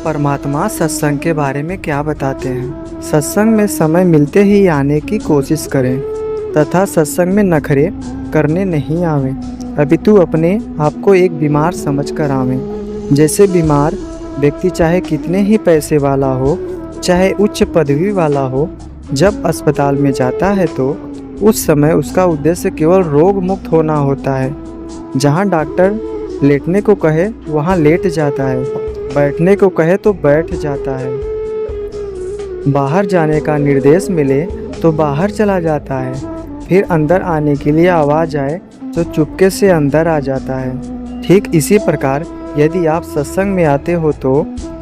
परमात्मा सत्संग के बारे में क्या बताते हैं। सत्संग में समय मिलते ही आने की कोशिश करें तथा सत्संग में नखरे करने नहीं आवें। अपितु अपने आप को एक बीमार समझकर आवें। जैसे बीमार व्यक्ति चाहे कितने ही पैसे वाला हो, चाहे उच्च पदवी वाला हो, जब अस्पताल में जाता है तो उस समय उसका उद्देश्य केवल रोग मुक्त होना होता है। जहाँ डॉक्टर लेटने को कहे वहाँ लेट जाता है, बैठने को कहे तो बैठ जाता है, बाहर जाने का निर्देश मिले तो बाहर चला जाता है, फिर अंदर आने के लिए आवाज़ आए तो चुपके से अंदर आ जाता है। ठीक इसी प्रकार यदि आप सत्संग में आते हो तो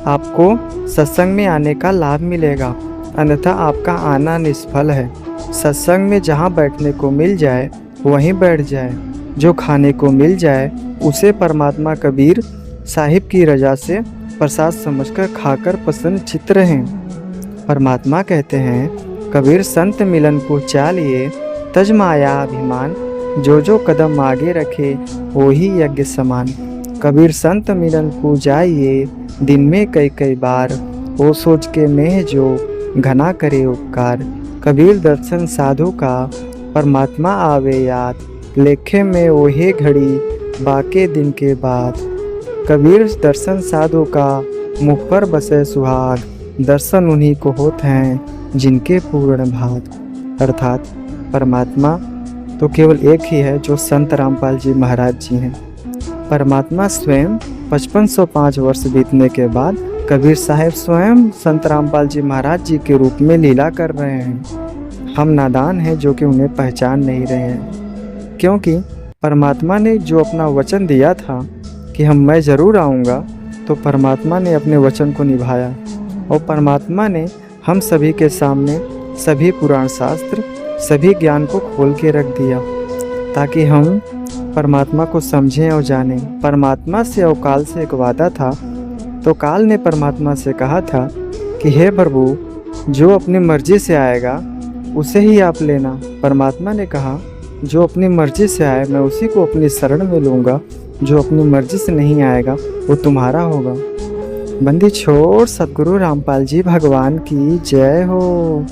आपको सत्संग में आने का लाभ मिलेगा, अन्यथा आपका आना निष्फल है। सत्संग में जहाँ बैठने को मिल जाए वहीं बैठ जाए, जो खाने को मिल जाए उसे परमात्मा कबीर साहिब की रजा से प्रसाद समझकर खाकर प्रसन्नचित्त रहें। परमात्मा कहते हैं, कबीर संत मिलन को चालिए, तज माया अभिमान, जो जो कदम आगे रखे वो ही यज्ञ समान। कबीर संत मिलन को जाइए, दिन में कई कई बार, वो सोच के मैं जो घना करे उपकार। कबीर दर्शन साधु का परमात्मा आवे याद, लेखे में ओहे घड़ी बाके दिन के बाद। कबीर दर्शन साधु का मुख पर बसे सुहाग, दर्शन उन्हीं को होते हैं जिनके पूर्ण भाग। अर्थात परमात्मा तो केवल एक ही है जो संत रामपाल जी महाराज जी हैं। परमात्मा स्वयं 5505 वर्ष बीतने के बाद कबीर साहब स्वयं संत रामपाल जी महाराज जी के रूप में लीला कर रहे हैं। हम नादान हैं जो कि उन्हें पहचान नहीं रहे हैं, क्योंकि परमात्मा ने जो अपना वचन दिया था कि मैं ज़रूर आऊँगा, तो परमात्मा ने अपने वचन को निभाया और परमात्मा ने हम सभी के सामने सभी पुराण शास्त्र, सभी ज्ञान को खोल के रख दिया ताकि हम परमात्मा को समझें और जानें। परमात्मा से और काल से एक वादा था, तो काल ने परमात्मा से कहा था कि हे प्रभु, जो अपनी मर्जी से आएगा उसे ही आप लेना। परमात्मा ने कहा, जो अपनी मर्जी से आए मैं उसी को अपनी शरण में लूँगा, जो अपनी मर्जी से नहीं आएगा वो तुम्हारा होगा। बंदी छोड़ सतगुरु रामपाल जी भगवान की जय हो।